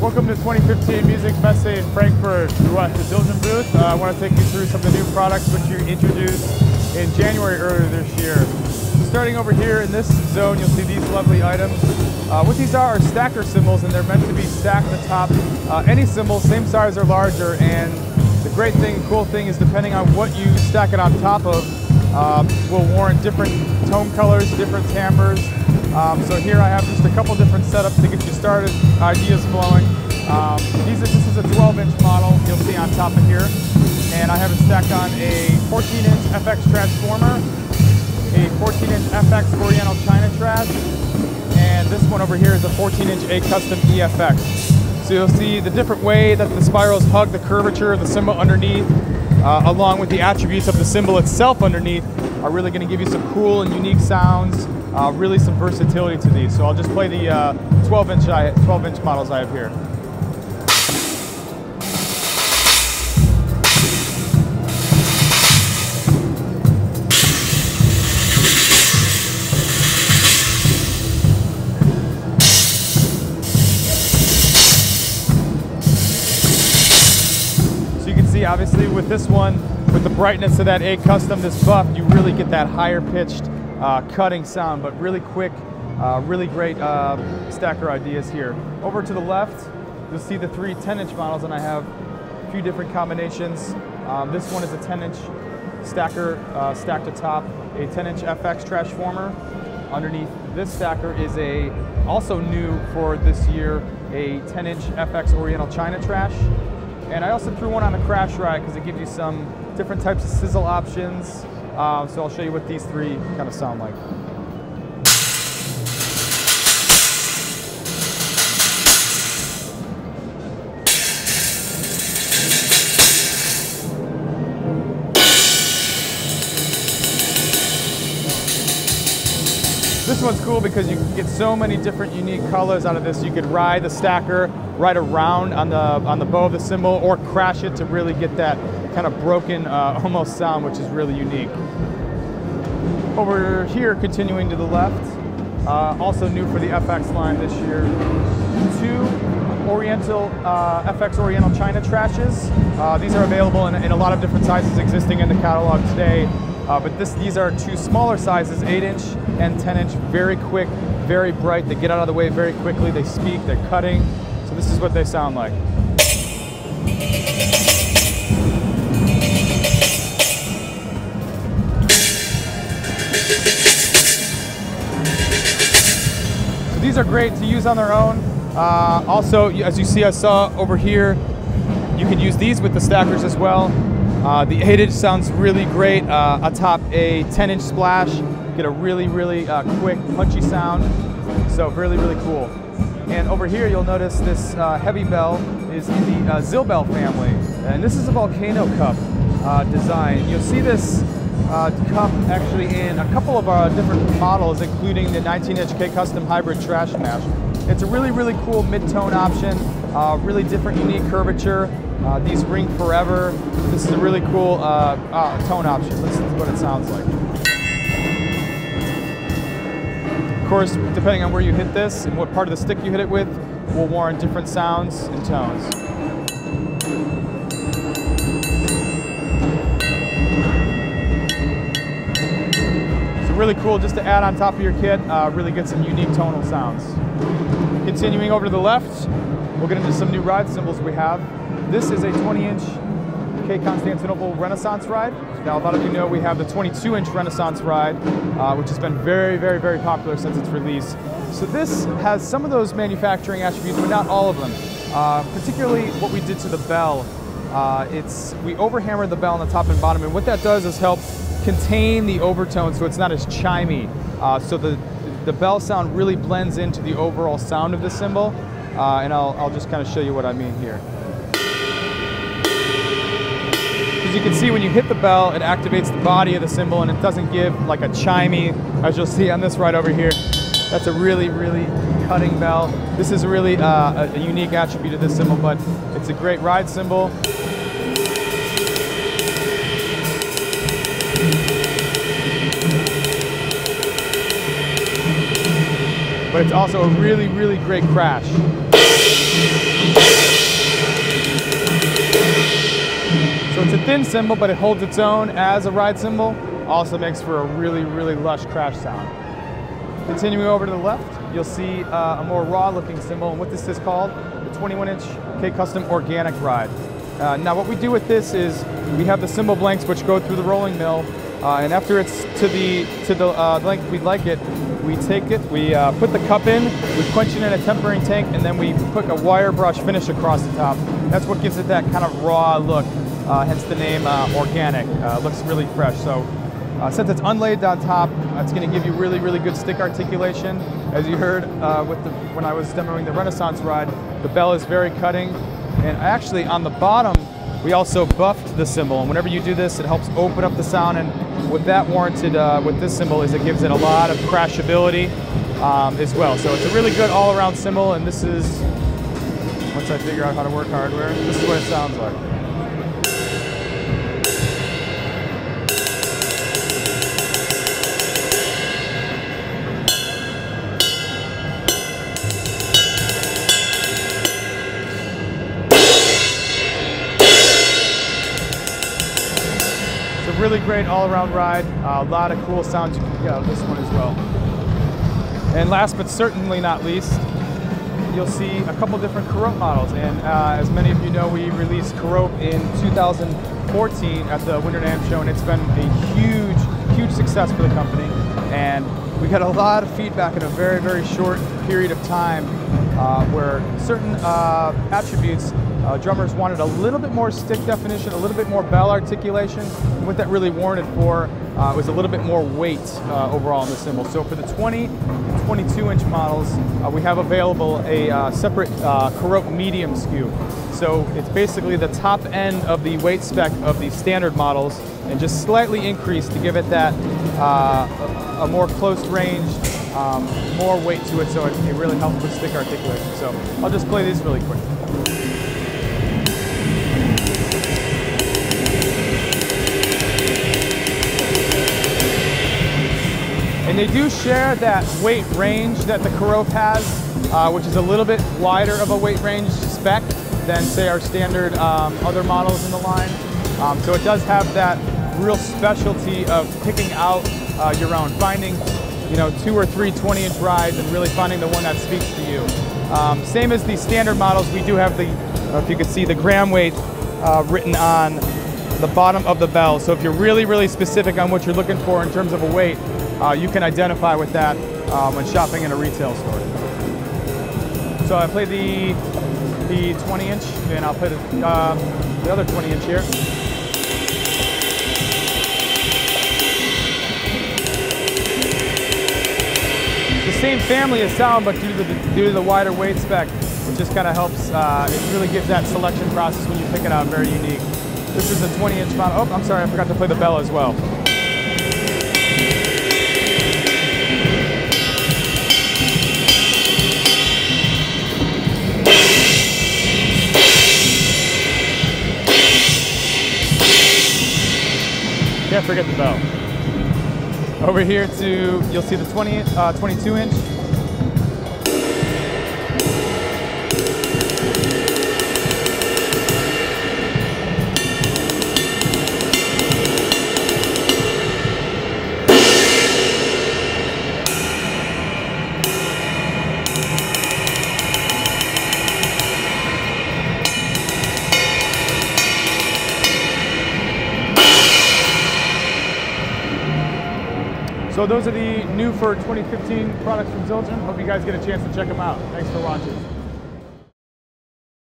Welcome to 2015 Musikmesse in Frankfurt. We're at the Zildjian booth. I want to take you through some of the new products which you introduced in January earlier this year. So starting over here in this zone, you'll see these lovely items. What these are stacker cymbals, and they're meant to be stacked atop any cymbal, same size or larger. And the great thing, cool thing is depending on what you stack it on top of, will warrant different tone colors, different timbres. So here I have just a couple different setups to get you started, ideas flowing. This is a 12-inch model you'll see on top of here. And I have it stacked on a 14-inch FX transformer, a 14-inch FX Oriental China trash, and this one over here is a 14-inch A Custom EFX. So you'll see the different way that the spirals hug the curvature of the cymbal underneath, along with the attributes of the cymbal itself underneath, are really going to give you some cool and unique sounds, really some versatility to these. So I'll just play the 12-inch models I have here. Obviously with this one, with the brightness of that A Custom, this buff, you really get that higher pitched cutting sound, but really quick, really great stacker ideas here. Over to the left, you'll see the three 10-inch models, and I have a few different combinations. This one is a 10-inch stacker stacked atop a 10-inch FX trash former. Underneath this stacker is also new for this year, a 10-inch FX Oriental China trash. And I also threw one on a crash ride because it gives you some different types of sizzle options. So I'll show you what these three kind of sound like. This one's cool because you can get so many different unique colors out of this. You could ride the stacker right around on the bow of the cymbal, or crash it to really get that kind of broken almost sound, which is really unique. Over here, continuing to the left, also new for the FX line this year, two Oriental FX Oriental China trashes. These are available in a lot of different sizes existing in the catalog today. But these are two smaller sizes, 8-inch and 10-inch, very quick, very bright. They get out of the way very quickly, they speak, they're cutting. So this is what they sound like. So these are great to use on their own. Also, as you see, I saw over here, you can use these with the stackers as well. The 8-inch sounds really great atop a 10-inch splash. Get a really, really quick, punchy sound. So really, really cool. And over here, you'll notice this heavy bell is in the Zildjian family. And this is a volcano cup design. You'll see this cup actually in a couple of different models, including the 19-inch K Custom Hybrid Trash Mash. It's a really, really cool mid-tone option, really different, unique curvature. These ring forever. This is a really cool tone option. This is what it sounds like. Of course, depending on where you hit this and what part of the stick you hit it with, will warrant different sounds and tones. So really cool just to add on top of your kit, really get some unique tonal sounds. Continuing over to the left, we'll get into some new ride cymbals we have. This is a 20-inch K Constantinople Renaissance ride. Now, a lot of you know we have the 22-inch Renaissance ride, which has been very, very, very popular since its release. So this has some of those manufacturing attributes, but not all of them. Particularly what we did to the bell. We overhammered the bell on the top and bottom, and what that does is help contain the overtone so it's not as chimey. So the bell sound really blends into the overall sound of the cymbal, and I'll just kind of show you what I mean here. As you can see, when you hit the bell, it activates the body of the cymbal, and it doesn't give like a chimey, as you'll see on this right over here. That's a really, really cutting bell. This is really a unique attribute of this cymbal, but it's a great ride cymbal. But it's also a really, really great crash. it's a thin cymbal, but it holds its own as a ride cymbal. Also makes for a really, really lush crash sound. Continuing over to the left, you'll see a more raw looking cymbal, and what this is called, the 21-inch K-Custom Organic Ride. Now what we do with this is we have the cymbal blanks which go through the rolling mill, and after it's to the length we'd like it, we take it, we put the cup in, we quench it in a tempering tank, and then we put a wire brush finish across the top. That's what gives it that kind of raw look, hence the name organic. Looks really fresh. So since it's unlaid on top, it's going to give you really, really good stick articulation. As you heard when I was demoing the Renaissance ride, the bell is very cutting. And actually on the bottom, we also buffed the cymbal. And whenever you do this, it helps open up the sound. And what that warranted with this cymbal is it gives it a lot of crashability as well. So it's a really good all-around cymbal. And this is, once I figure out how to work hardware, this is what it sounds like. Really great all-around ride. A lot of cool sounds you can get out of this one as well. And last but certainly not least, you'll see a couple different Carope models. And as many of you know, we released Carope in 2014 at the Winter NAMM show, and it's been a huge, huge success for the company. And we got a lot of feedback in a very, very short period of time where certain attributes drummers wanted a little bit more stick definition, a little bit more bell articulation. And what that really warranted for was a little bit more weight overall in the cymbal. So for the 20 and 22-inch models, we have available a separate Carope medium SKU. So it's basically the top end of the weight spec of the standard models and just slightly increased to give it that a more close range, more weight to it, so it really helps with stick articulation. So I'll just play these really quick. And they do share that weight range that the Carope has, which is a little bit wider of a weight range spec than, say, our standard other models in the line. So it does have that real specialty of picking out your own, finding 2 or 3 20-inch rides and really finding the one that speaks to you. Same as the standard models, we do have the, if you can see, the gram weight written on the bottom of the bell. So if you're really, really specific on what you're looking for in terms of a weight, you can identify with that when shopping in a retail store. So I played the 20-inch, and I'll play the other 20-inch here. The same family of sound, but due to the wider weight spec, it just kind of helps. It really gives that selection process when you pick it out very unique. This is a 20-inch model. Oh, I'm sorry, I forgot to play the bell as well. Can't forget the bell. Over here you'll see the 22-inch. So those are the new for 2015 products from Zildjian. Hope you guys get a chance to check them out. Thanks for watching.